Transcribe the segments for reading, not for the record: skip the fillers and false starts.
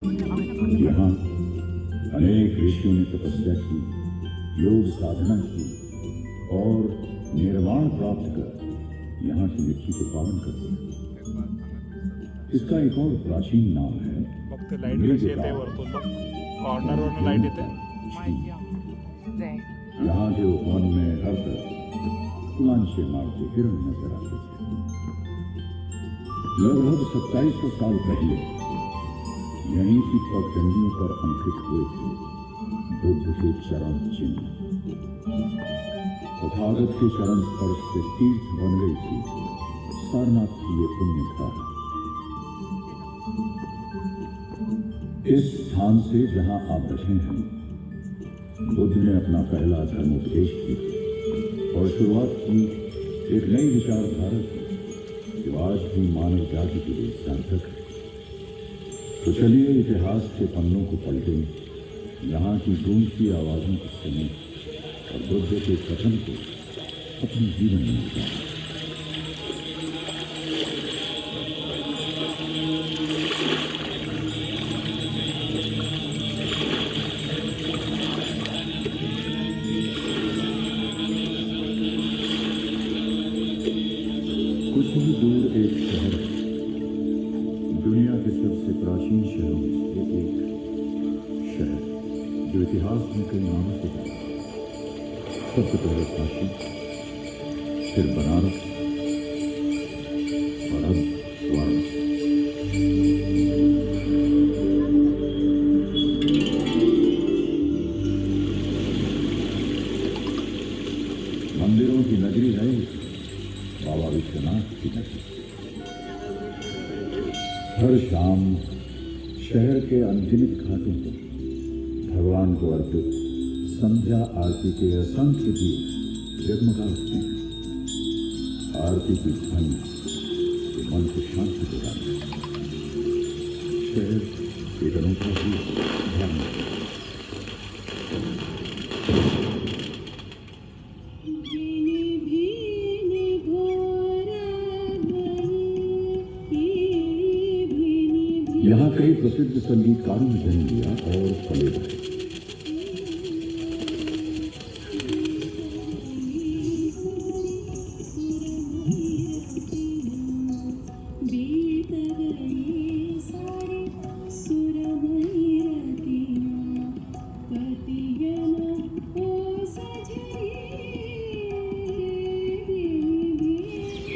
यहाँ अनेक ऋषियों ने तपस्या की, योग साधना की और निर्वाण प्राप्त कर यहाँ की मिट्टी को पावन कर दिया। इसका एक और प्राचीन नाम है फक्त लाईट कशी येते वरतून बघ, कॉर्नरवरून लाईट येते. यहाँ के वन में हर तरफ लांछे मारते हिरण नजर आते थे। लगभग 2700 साल पहले यहीं की पगडंडियों पर अंकित हुए थे बुद्ध के चरण चिन्ह। तथागत के चरण स्पर्श से तीर्थ बन गई थी सारनाथ की ये पुण्य धारा। इस स्थान से जहां आप बैठे हैं, बुद्ध ने अपना पहला धर्मोपदेश किया और शुरुआत की एक नई विचारधारा की जो आज भी मानव जाति के लिए सार्थक है। तो चलिए इतिहास के पन्नों को पलटें, यहाँ की गूंजती आवाजों को सुनें और बुद्ध के कथन को अपने जीवन में उतारें। कुछ ही दूर एक शहर है, दुनिया के सबसे प्राचीन शहरों में से एक शहर जो इतिहास में कई नामों से जाना। सबसे पहले काशी, फिर बनारस और अब वाराणसी। मंदिरों की नगरी है बाबा विश्वनाथ की नगरी। हर शाम शहर के अनगिनत घाटों पर भगवान को अर्पित संध्या आरती के असंख्य दीप जगमगा उठते हैं। आरती की ध्वनि मन को शांति प्रदान करती है। शहर एक अनूठा ही ध्यान है। यहाँ कई प्रसिद्ध संगीतकारों ने जन्म लिया और फले बढ़े।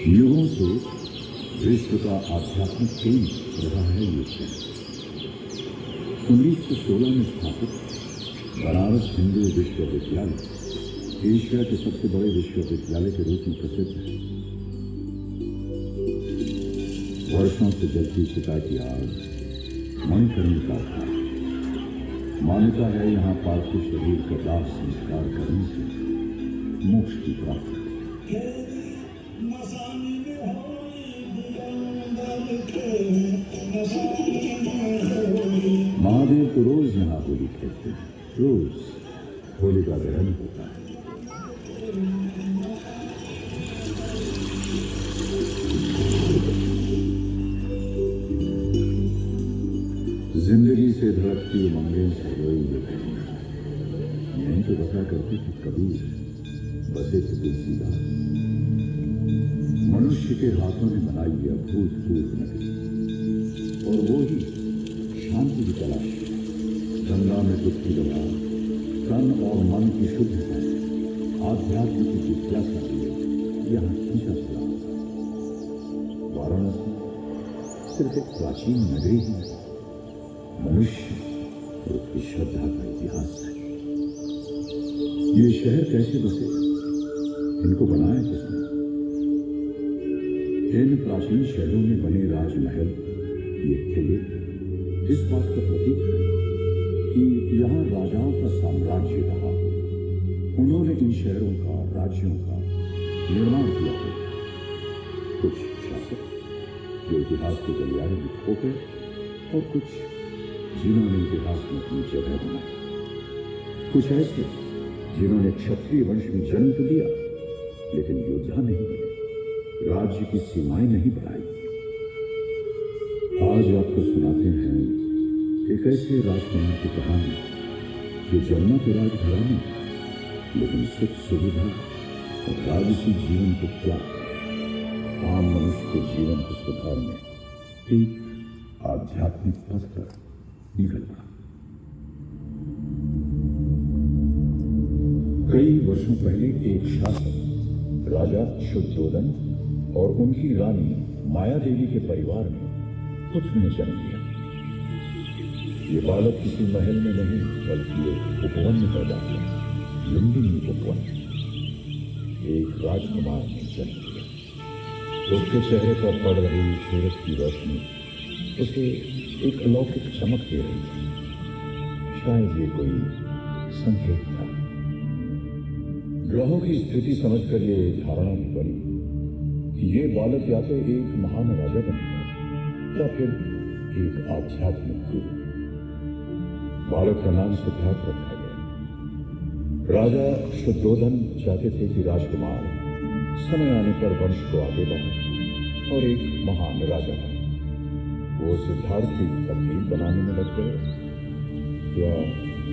युगों से विश्व का आध्यात्मिक केंद्र रहा है ये शहर। 1916 में स्थापित बनारस हिंदू विश्वविद्यालय एशिया के सबसे बड़े विश्वविद्यालय के रूप में प्रसिद्ध है। वर्षों से जलती चिता की आग, मणिकर्णिका घाट। मान्यता है यहाँ पार्थिव शरीर का दाह संस्कार करने से मोक्ष की प्राप्ति है। महादेव तो रोज यहाँ होली खेलते हैं, रोज होली का दहन होता है। जिंदगी से धड़कती उमंगें सजोई यहीं तो बसा करते थे कबीर, बसे थे तुलसीदास। मनुष्य के हाथों ने बनाई यह अभूतपूर्व नगरी और वो ही शांति की तलाश, गंगा में डुबकी लगा तन और मन की शुद्धता, आध्यात्म की जिज्ञासा यहाँ खींचा चला। वाराणसी सिर्फ एक प्राचीन नगरी ही है, मनुष्य और उसकी श्रद्धा का इतिहास है। ये शहर कैसे बसे, इनको बनाया किसने? इन प्राचीन शहरों में बने राजमहल, ये किले इस बात का प्रतीक है कि यहाँ राजाओं का साम्राज्य रहा। उन्होंने इन शहरों का, राज्यों का निर्माण किया है। कुछ शासक जो इतिहास के गलियारे में खो गए और कुछ जिन्होंने इतिहास में अपनी जगह बनाई। कुछ ऐसे जिन्होंने क्षत्रिय वंश में जन्म तो लिया लेकिन योद्धा नहीं बने, राज्य की सीमाएं नहीं बढ़ाई। आज आपको सुनाते हैं एक ऐसे राजकुमार की कहानी जो जमुना के राजघराने, लेकिन सुख सुविधा और राजसी जीवन को क्या आम मनुष्य के जीवन को सुधारने एक आध्यात्मिक पथ पर निकल पड़ा। कई वर्षों पहले एक शासक राजा शुद्धोधन और उनकी रानी माया देवी के परिवार में पुत्र ने जन्म लिया। ये बालक किसी महल में नहीं बल्कि एक उपवन में पैदा हुआ, लुम्बिनी उपवन। एक राजकुमार ने जन्म लिया। उसके चेहरे पर पड़ रही सूरज की रोशनी उसे एक अलौकिक चमक दे रही थी। शायद ये कोई संकेत था। ग्रहों की स्थिति समझकर ये धारणा भी बनी कि ये बालक या तो एक महान राजा बनेगा या फिर एक आध्यात्मिक गुरु। बालक का नाम सिद्धार्थ रखा गया। राजा शुद्धोधन चाहते थे कि राजकुमार समय आने पर वंश को आगे बढ़े और एक महान राजा बने। वो सिद्धार्थ की तकदीर बनाने में लग गए या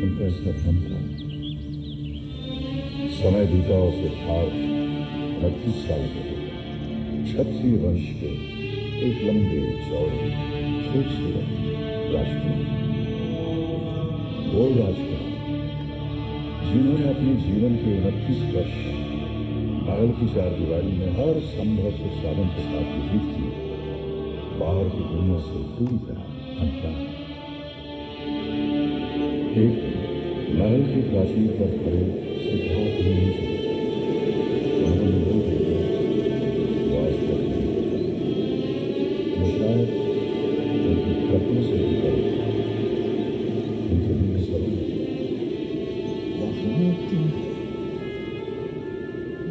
उनका ऐसा भ्रम था। समय बीता और सिद्धार्थ 29 साल के हो गए। क्षत्रिय वंश के एक लंबे चौड़े खूबसूरत राजकुमार, वो राजकुमार जिन्होंने अपने जीवन के 29 वर्ष महल की चारदीवारी में हर संभव संसाधन के साथ व्यतीत किए, बाहर की दुनिया से पूरी तरह अनजान। एक महल के प्राचीर पर खड़े सिद्धार्थ ने उन्होंने वो देखा जो आज तक नहीं देखा। वो शायद उनकी कल्पना से भी बड़े उनके दिल में सवाल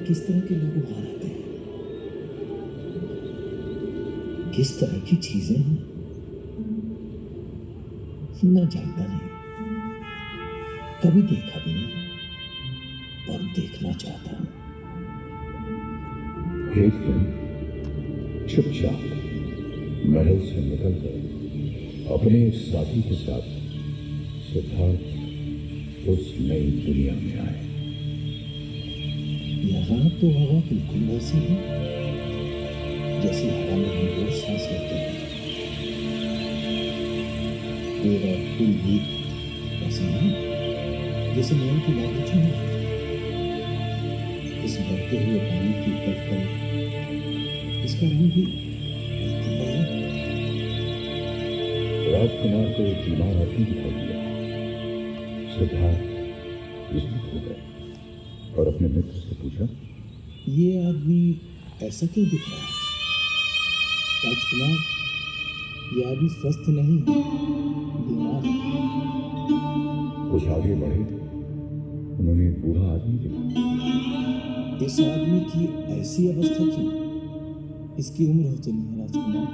किस तरह के लोग वहां रहते हैं, किस तरह की चीजें हैं, मैं जानता नहीं, कभी देखा भी नहीं, पर देखना चाहता हूं। एक दिन चुपचाप महल से निकलकर अपने एक साथी के साथ सिद्धार्थ उस नई दुनिया में आए। यहाँ तो हवा बिल्कुल वैसी है जैसी हवा में हम रोज सांस लेते हैं। पेड़ और फूल भी वैसे नहीं जैसे महल की बागीचों में। इस बढ़ते हुए पानी की कटकल, इसका रंग भी बिल्कुल अलग है। राजकुमार को एक बीमार आदमी दिखाई दिया। सिद्धार्थ विस्मित हो गए और अपने मित्र से पूछा, ये आदमी ऐसा क्यों दिख रहा है? राजकुमार, ये आदमी स्वस्थ नहीं है, बीमार है। कुछ आगे बढ़े, उन्होंने एक बूढ़ा आदमी देखा। इस आदमी की ऐसी अवस्था क्यों? इसकी उम्र हो चली है राजकुमार,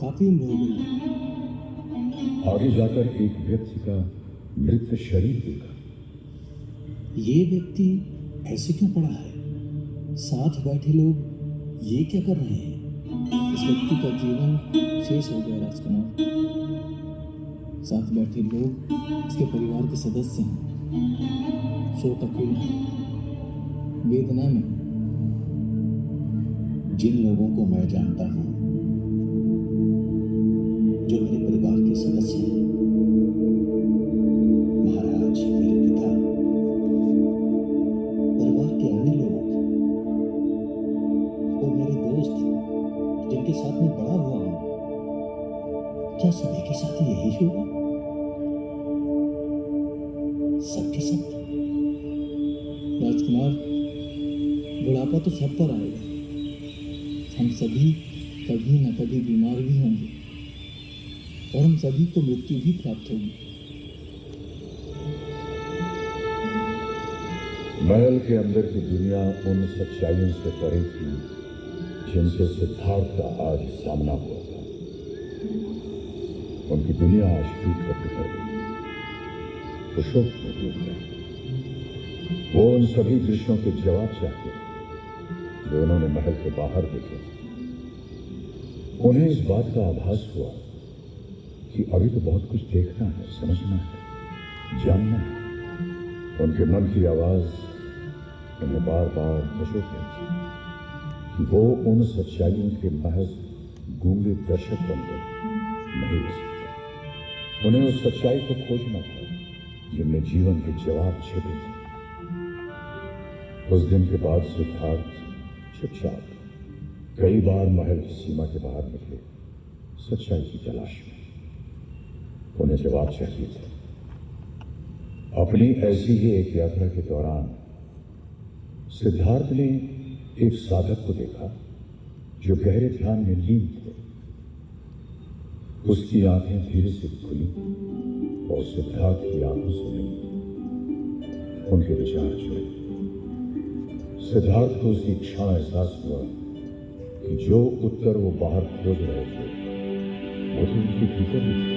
काफी उम्र हो गई है। आगे जाकर एक व्यक्ति का मृत शरीर देखा। ये व्यक्ति ऐसे क्यों पड़ा है? साथ बैठे लोग ये क्या कर रहे हैं? इस व्यक्ति का जीवन शेष हो गया राजकुमार। साथ बैठे लोग इसके परिवार के सदस्य हैं, शोकाकुल हैं, वेदना में। जिन लोगों को मैं जानता हूं, जो मेरे परिवार के सदस्य हैं, महाराज, मेरे पिता, परिवार के अन्य लोग, वो मेरे दोस्त जिनके साथ में बड़ा हुआ हूं, क्या सभी के साथ यही होगा? सबके सब। राजकुमार, बुढ़ापा तो सब पर आएगा। हम सभी कभी न कभी बीमार भी होंगे और हम सभी को मृत्यु भी प्राप्त होगी। महल के अंदर की दुनिया उन सच्चाइयों से परे थी जिनसे सिद्धार्थ का आज सामना हुआ था। उनकी दुनिया आज टूट कर बिखर गई, वो शोक में डूब गए। वो उन सभी दृश्यों के जवाब चाहते थे जो उन्होंने महल के बाहर देखे। उन्हें इस बात का आभास हुआ कि अभी तो बहुत कुछ देखना है, समझना है, जानना है। उनके मन की आवाज उन्हें बार बार झोंक रही थी कि वो उन सच्चाइयों के महज गूंगे दर्शक बनकर नहीं रह सकते। उन्हें उस सच्चाई को खोजना था जिनमें जीवन के जवाब छिपे थे। उस दिन के बाद सिद्धार्थ चुपचाप कई बार महल की सीमा के बाहर निकले, सच्चाई की तलाश में। उन्हें जवाब चाहिए थे। अपनी ऐसी ही एक यात्रा के दौरान सिद्धार्थ ने एक साधक को देखा जो गहरे ध्यान में लीन थे। उसकी आंखें धीरे से खुली और सिद्धार्थ की आंखों से मिली। उनके विचार जुड़े। सिद्धार्थ को उसी क्षण एहसास हुआ कि जो उत्तर वो बाहर खोज रहे थे वो तो उनके भीतर ही थे,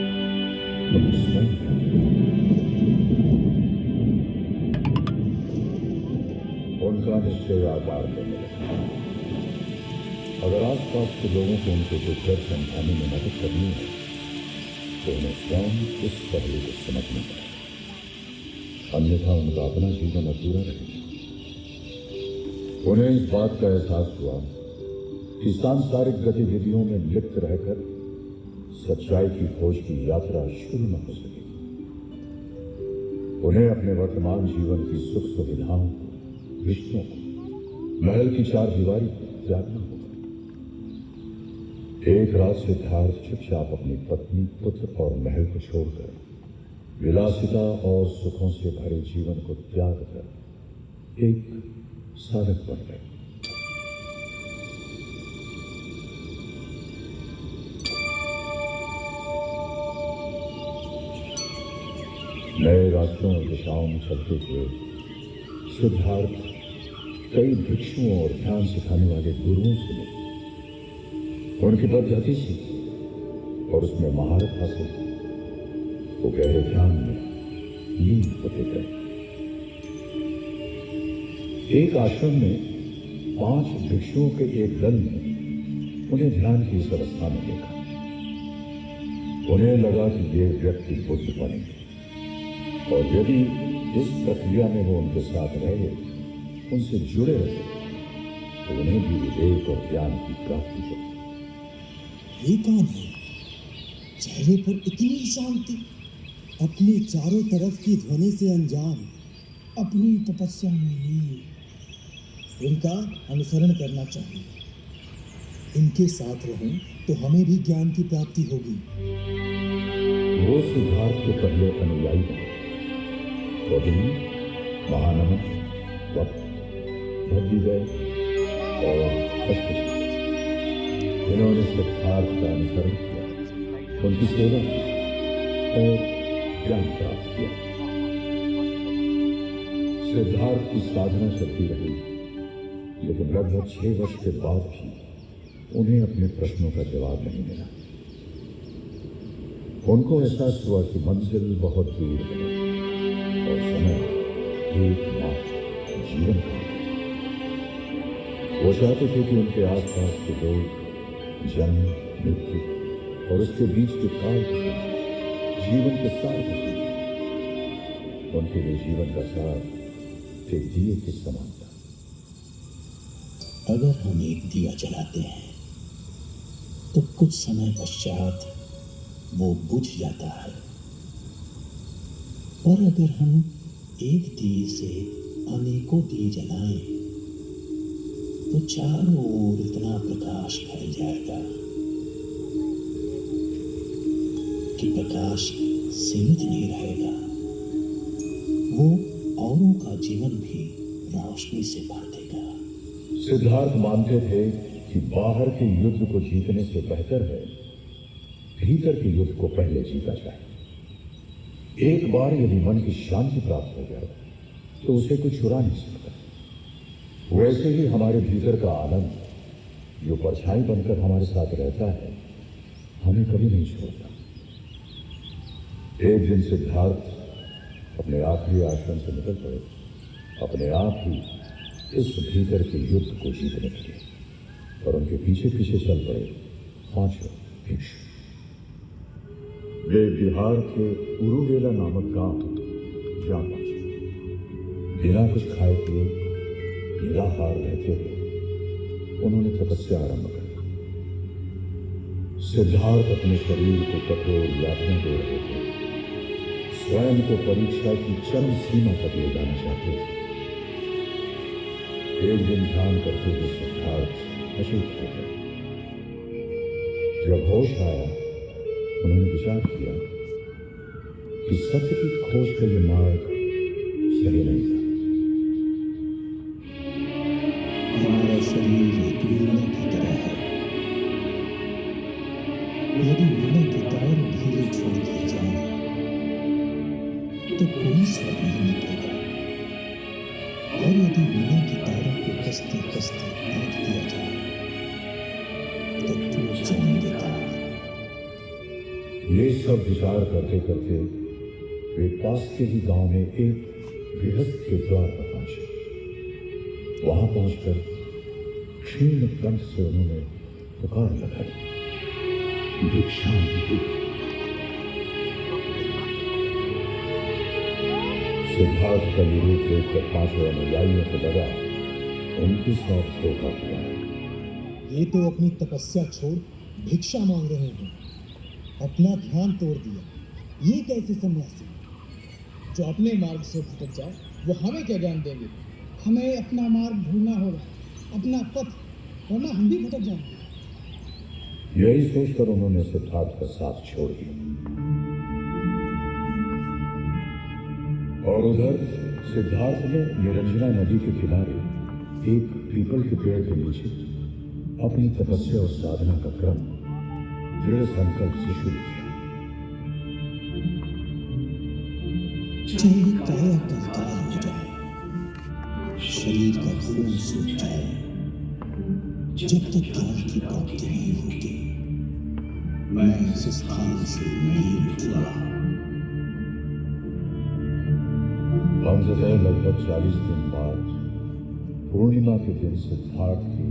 उनके स्वयं थे। उनका निश्चय आकार लेने लगा। अगर आसपास के लोगों को उनके दुर्घर समझाने में मदद करनी है तो उन्हें स्वयं इस पहलू को समझना है, अन्यथा उनका अपना जीवन अधूरा रहेगा। उन्हें इस बात का एहसास हुआ कि सांसारिक गतिविधियों में लिप्त रहकर सच्चाई की खोज की यात्रा शुरू न हो सकेगी। उन्हें अपने वर्तमान जीवन की सुख सुविधाओं को, रिश्तों को, महल की चार दीवारी को त्यागना होगा। एक रात सिद्धार्थ चुपचाप अपनी पत्नी, पुत्र और महल को छोड़कर विलासिता और सुखों से भरे जीवन को त्याग कर एक साधक बन गए। नए रास्तों और दिशाओं में चलते हुए सिद्धार्थ कई भिक्षुओं और ध्यान सिखाने वाले गुरुओं से मिले। उनकी पद्धति सीखी और उसमें महारत हासिल की। वो गहरे ध्यान में लीन होते गए। एक आश्रम में 5 भिक्षुओं के एक दल ने उन्हें ध्यान की इस अवस्था में देखा। उन्हें लगा कि ये व्यक्ति बुद्ध बनेंगे और यदि इस प्रक्रिया में वो उनके साथ रहे, उनसे जुड़े रहे, तो उन्हें भी विवेक और ज्ञान की प्राप्ति होगी। ये कौन है? चेहरे पर इतनी शांति, अपने चारों तरफ की ध्वनि से अनजान, अपनी तपस्या में लीन। इनका अनुसरण करना चाहिए। इनके साथ रहें तो हमें भी ज्ञान की प्राप्ति होगी। वो सिद्धार्थ के पहले अनुयायी बने। कौटिल्य, महानमन, वक्त, भद्रिदय और अष्टसिद्धि। इन्होंने सिद्धार्थ का अनुसरण किया, उनकी सेवा की और ज्ञान प्राप्त किया। सिद्धार्थ की साधना चलती रही, लेकिन लगभग 6 वर्ष के बाद भी उन्हें अपने प्रश्नों का जवाब नहीं मिला। उनको एहसास हुआ कि मंजिल बहुत दूर है और समय एकमात्र जीवन का। वो चाहते थे कि उनके आसपास के लोग जन्म, मृत्यु और उसके बीच के काल को समझें, जीवन के सार को समझें। उनके लिए जीवन का सार एक दिए के समान था। अगर हम एक दिया जलाते हैं तो कुछ समय पश्चात वो बुझ जाता है, और अगर हम एक दिए से अनेकों दिए जलाएं तो चारों ओर इतना प्रकाश फैल जाएगा कि प्रकाश सीमित नहीं रहेगा। वो औरों का जीवन भी रोशनी से भर देगा। सिद्धार्थ मानते थे कि बाहर के युद्ध को जीतने से बेहतर है भीतर के युद्ध को पहले जीता जाए। एक बार यदि मन की शांति प्राप्त हो जाए तो उसे कोई चुरा नहीं सकता। वैसे ही हमारे भीतर का आनंद, जो परछाई बनकर हमारे साथ रहता है, हमें कभी नहीं छोड़ता। एक दिन सिद्धार्थ अपने आखिरी आश्रम से निकल पड़े, अपने आप ही इस भीतर के युद्ध को जीतने के लिए, और उनके पीछे पीछे चल पड़े 5 भिक्षु। वे बिहार के उरुवेला नामक गांव जा पहुंचे। बिना कुछ खाए पिए निराहार रहते हुए उन्होंने तपस्या आरंभ कर दी। सिद्धार्थ अपने शरीर को कठोर यातना दे रहे थे, स्वयं को परीक्षा की चरम सीमा तक ले जाना चाहते थे। एक दिन ध्यान करते हुए सिद्धार्थ अचेत हो गए। जब होश आया, उन्होंने विचार किया कि सत्य की खोज का यह मार्ग सही नहीं था। हमारा शरीर एक वीणा की तरह है। यदि वीणा के तार ढीले छोड़ दिए जाएं, तो कोई स्वर नहीं निकलेगा, और यदि वीणा के तारों को कसते कसते बांध दिया जाए, तो टूट जाएंगे तार। ये सब विचार करते करते वे पास के ही गांव में एक गृहस्थ के द्वार पर पहुंचे। वहां पहुंचकर क्षीण कंठ से उन्होंने पुकार लगाई, भिक्षा दो। सिद्धार्थ का विरोध देखकर पांचों अनुयायियों को लगा उनके साथ धोखा किया है। ये तो अपनी तपस्या छोड़ भिक्षा मांग रहे हैं, अपना ध्यान तोड़ दिया। ये कैसे सन्यासी जो अपने मार्ग से भटक जाए, वो हमें क्या ज्ञान देंगे? हमें अपना मार्ग ढूंढना होगा, अपना पथ, वरना हम भी भटक जाएंगे। यही सोचकर उन्होंने सिद्धार्थ का साथ छोड़ दिया। और उधर सिद्धार्थ ने निरंजना नदी के किनारे एक पीपल के पेड़ के नीचे अपनी तपस्या और साधना का क्रम दृढ़ संकल्प से शुरू किया। चाहे काया कंकाल हो जाए, शरीर का खून सूख जाए, जब तक ज्ञान की प्राप्ति नहीं होगी, मैं इस स्थान से नहीं उठूंगा। अंततः लगभग 40 दिन बाद पूर्णिमा के दिन सिद्धार्थ की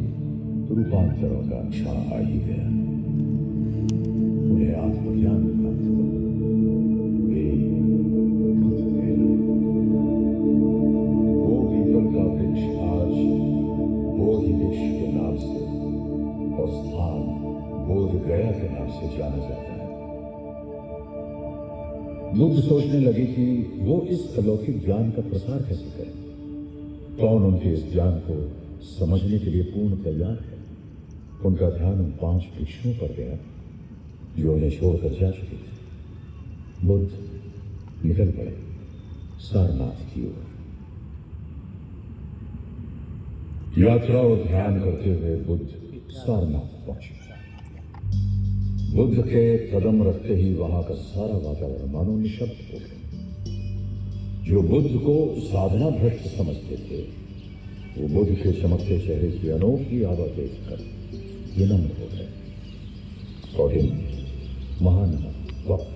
रूपांतरों का क्षण आ ही गया। उन्हें आत्मज्ञान प्राप्त हुआ। वे बुद्ध कहलाए। वो पीपल का वृक्ष आज बोधि वृक्ष के नाम से और स्थान बोध गया के नाम से जाना जाता है। बुद्ध सोचने लगे कि वो इस अलौकिक ज्ञान का प्रसार कैसे करें। कौन उनके इस ज्ञान को समझने के लिए पूर्ण तैयार है। उनका ध्यान उन 5 भिक्षुओं पर गया जो उन्हें छोड़कर जा चुके थे। बुद्ध निकल पड़े सारनाथ की ओर। यात्रा और ध्यान करते हुए बुद्ध सारनाथ पहुंचे। बुद्ध के कदम रखते ही वहां का सारा वातावरण मानो निशब्द हो गया। जो बुद्ध को साधना भ्रष्ट समझते थे, वो बुद्ध के चमकते चेहरे की अनोखी आवाज देखकर विनम्र हो गए। कौटिन्य, महानमक, वक्त,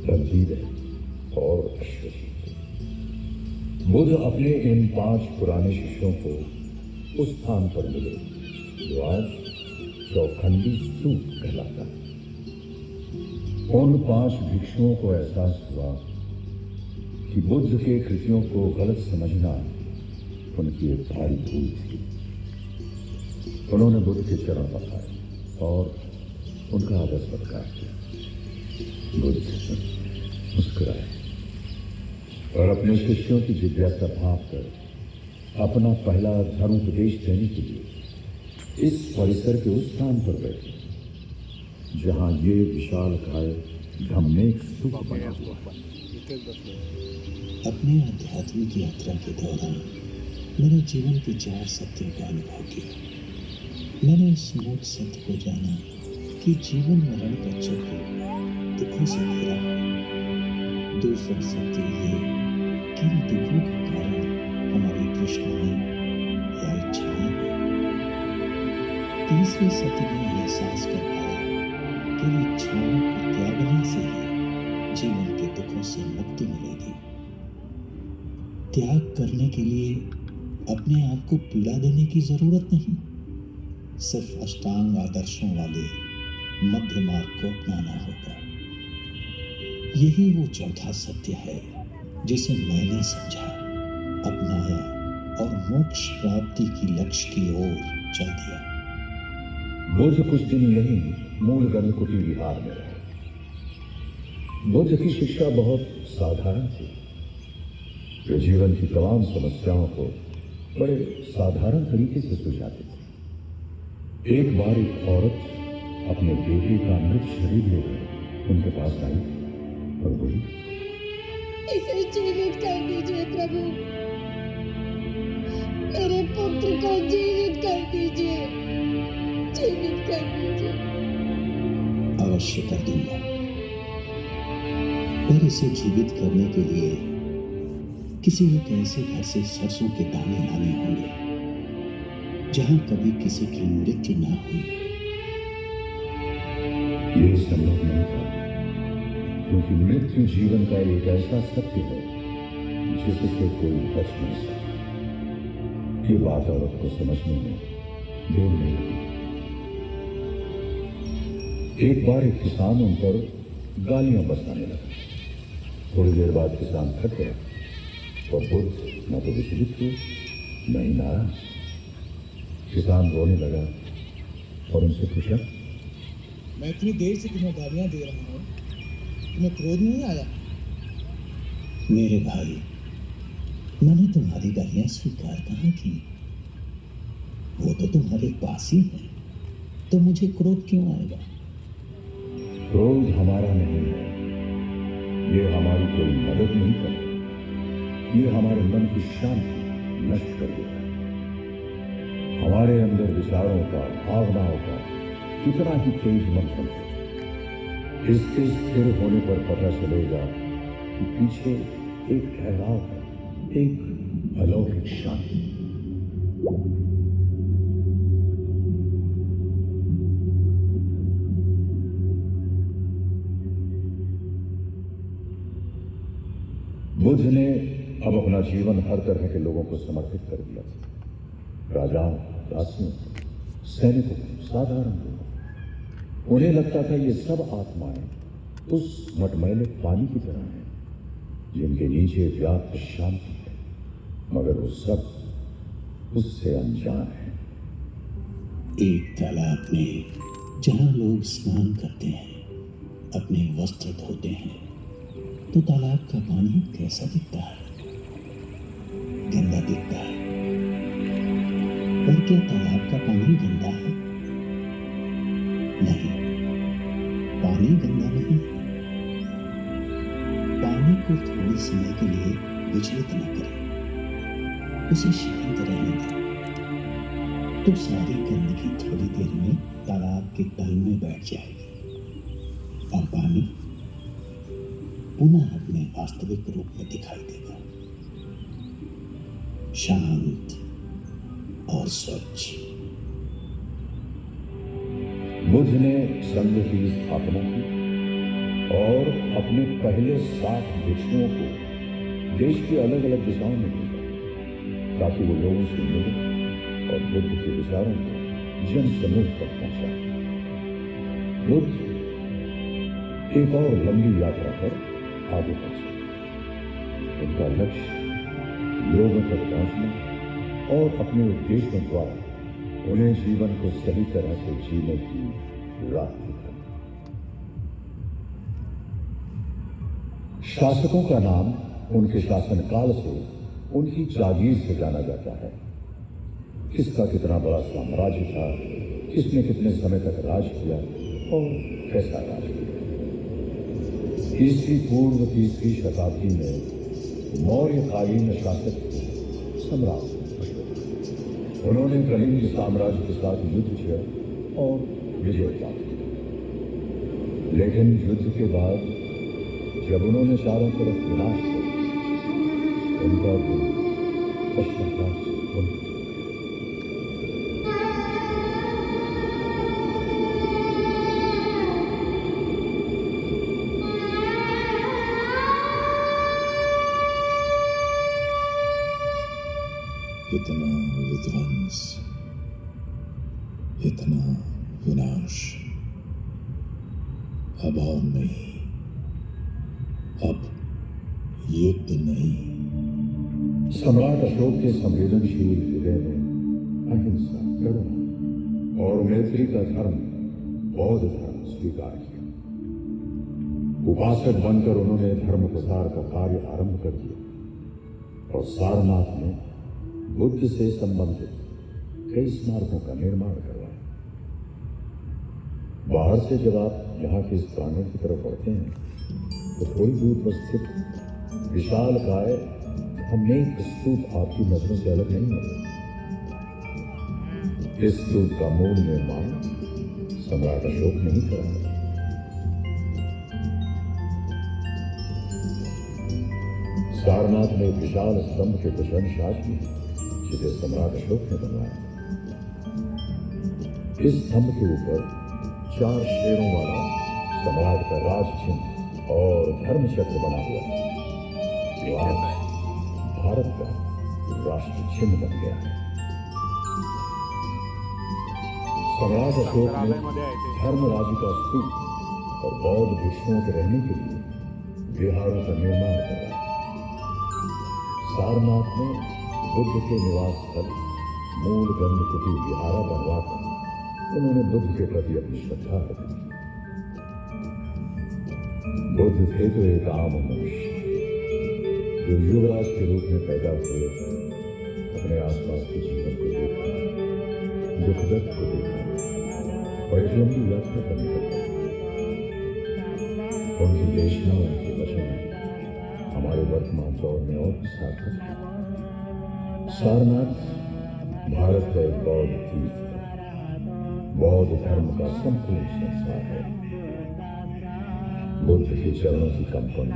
गंभीर और अश्वजीत। बुद्ध अपने इन 5 पुराने शिष्यों को उस स्थान पर मिले जो आज चौखंडी स्तूप कहलाता है। उन 5 भिक्षुओं को एहसास हुआ कि बुद्ध के कृतियों को गलत समझना उनकी एक भारी भूल थी। उन्होंने बुद्ध के चरण पखारे और उनका आदर सत्कार किया। बुद्ध मुस्कुराए और अपने शिष्यों की जिज्ञासा भांपकर अपना पहला धर्मोपदेश देने के लिए इस परिसर के उस स्थान पर बैठे जहां ये विशाल काय धम्मेक स्तूप बना हुआ है। अपनी आध्यात्मिक यात्रा के दौरान मैंने जीवन के 4 सत्यों का अनुभव किया। मैंने इस मूल सत्य को जाना कि जीवन मरण का चक्र दुखों से घिरा है। दूसरा सत्य ये कि इन दुखों का कारण हमारी तृष्णाएं या इच्छाएं हैं। तीसरे सत्य में एहसास कर पाया कि इन इच्छाओं को त्यागने से ही जीवन के दुखों से मुक्ति मिलेगी। त्याग करने के लिए अपने आप को पीड़ा देने की जरूरत नहीं, सिर्फ अष्टांग आदर्शों वाले मध्य मार्ग को अपनाना होगा। यही वो चौथा सत्य है जिसे मैंने समझा, अपनाया और मोक्ष प्राप्ति की लक्ष्य की ओर चल दिया। बुद्ध कुछ दिन यही मूल गर्भकुटी विहार में रहे। बुद्ध की शिक्षा बहुत साधारण थी। वे जीवन की तमाम समस्याओं को बड़े साधारण तरीके से सुलझाते थे। एक बार एक औरत अपने बेटे का मृत शरीर लेकर उनके पास आई और बोली, इसे जीवित कर दीजिए प्रभु, मेरे पुत्र को जीवित कर दीजिए, जीवित कर दीजिए। अवश्य कर दूंगा, पर इसे जीवित करने के लिए किसी एक ऐसे घर से सरसों के दाने लाने होंगे जहां कभी किसी की मृत्यु ना हुई। ये संभव नहीं था, क्योंकि मृत्यु जीवन का एक ऐसा सत्य है जिससे कोई बच नहीं सकता। ये बात औरत को समझने में देर नहीं लगी। एक बार एक किसान उन पर गालियां बरसाने लगा। थोड़ी देर बाद किसान थक गया और बुद्ध न तो विचलित हुए न ही नाराज। किसान रोने लगा और उनसे पूछा, मैं इतनी देर से तुम्हें गालियां दे रहा हूँ, तुम्हें क्रोध नहीं आया? मेरे भाई, मैंने तुम्हारी गालियां स्वीकार कहाँ की? वो तो तुम्हारे पास ही है, तो मुझे क्रोध क्यों आएगा? क्रोध हमारा नहीं है, ये हमारी कोई मदद नहीं करता। ये हमारे मन की शांति नष्ट कर देता है। हमारे अंदर विचारों का, भावनाओं का कितना ही तेज मंथन है, इसके स्थिर होने पर पता चलेगा कि पीछे एक ठहराव है, एक अलौकिक शांति। बुद्ध ने अब अपना जीवन हर तरह के लोगों को समर्पित कर दिया था। राजाओं, दासियों, सैनिकों, साधारण लोगों। उन्हें लगता था ये सब आत्माएं उस मटमैले पानी की तरह हैं जिनके नीचे व्याप्त शांति है, मगर वो सब उससे अनजान है। एक तालाब में जहां लोग स्नान करते हैं, अपने वस्त्र धोते हैं, तो तालाब का पानी कैसा दिखता है? गंदा दिखता है। और क्या तालाब का पानी गंदा है? नहीं, पानी गंदा नहीं है। पानी को थोड़े समय के लिए विचलित न करें, उसे शांत रहने दें, तो सारी गंदगी थोड़ी देर में तालाब के तल में बैठ जाएगी और पानी पुनः अपने वास्तविक रूप में दिखाई देगा, शांत और स्वच्छ। बुद्ध ने संघ की स्थापना की और अपने पहले 60 भिक्षुओं को देश की अलग अलग दिशाओं में भेजा ताकि वो लोगों से मिले और बुद्ध के विचारों को जन समूह तक पहुंचाए। बुद्ध एक और लंबी यात्रा पर आगे बढ़े। उनका लक्ष्य लोगों तक पहुंचना और अपने उद्देश्यों द्वारा उन्हें जीवन को सही तरह से जीने की राह दिखाना। शासकों का नाम उनके शासनकाल से उनकी जागीर से जाना जाता है। किसका कितना बड़ा साम्राज्य था, किसने कितने समय तक राज किया और कैसा राज किया। ईस्वी पूर्व 30वीं शताब्दी में मौर्यकालीन शासक सम्राट उन्होंने कलिंग साम्राज्य के साथ युद्ध किया और विजय प्राप्त की। लेकिन युद्ध के बाद जब उन्होंने चारों तरफ विनाश किया, उनका दिल पश्चाताप से भर गया। इतना विध्वंस, इतना विनाश अब और नहीं। युद्ध नहीं। सम्राट अशोक के संवेदनशील हृदय में अहिंसा, करुणा और मैत्री का धर्म, बौद्ध धर्म स्वीकार किया। उपासक बनकर उन्होंने धर्म प्रसार का कार्य आरंभ कर दिया और सारनाथ में बुद्ध से संबंधित कई स्मारकों का निर्माण करवाया। बाहर से जब आप यहाँ के इस प्रांगण की तरफ बढ़ते हैं तो थोड़ी दूर पर स्थित विशाल काय अनेक स्तूप आपकी नजरों से अलग नहीं होते। इस स्तूप का मूल निर्माण सम्राट अशोक ने ही कराया। सारनाथ में एक विशाल स्तंभ के कुछ अंश आज भी जिसे सम्राट अशोक ने बनवाया। इस स्तंभ के ऊपर 4 शेरों वाला सम्राट का राज चिन्ह और धर्म चक्र बना हुआ है, जो आज भारत का राष्ट्र चिन्ह बन गया है। सम्राट अशोक ने संग्रहालयमध्ये आहे ते. धर्म राज्य का स्तूप और बौद्ध भिक्षुओं के रहने के लिए विहारों का निर्माण करवाया। सारनाथ में बुद्ध के निवास स्थल मूल गंधकुटी विहारा बनवाकर उन्होंने बुद्ध के प्रति अपनी श्रद्धा रखी। बुद्ध थे तो एक आम मनुष्य जो युवराज के रूप में पैदा हुए, अपने आसपास के जीवन को देखा, दुख दर्द को देखा और एक लंबी यात्रा पर निकल गए। उनकी देशना, उनके वचन हमारे वर्तमान दौर में और भी सार्थक है। सारनाथ भारत का एक बौद्ध तीर्थ है, बौद्ध धर्म का संपूर्ण संसार है। बुद्ध के चरणों की कंपन,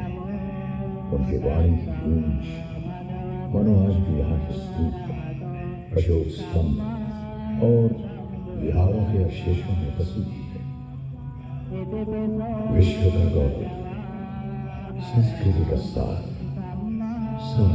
उनके वाणी की गूंज मानो आज भी यहाँ के स्तूप, अशोक स्तंभ और विहारों के अवशेषों में बसी हुई है। विश्व का गौरव, संस्कृति का सार, सब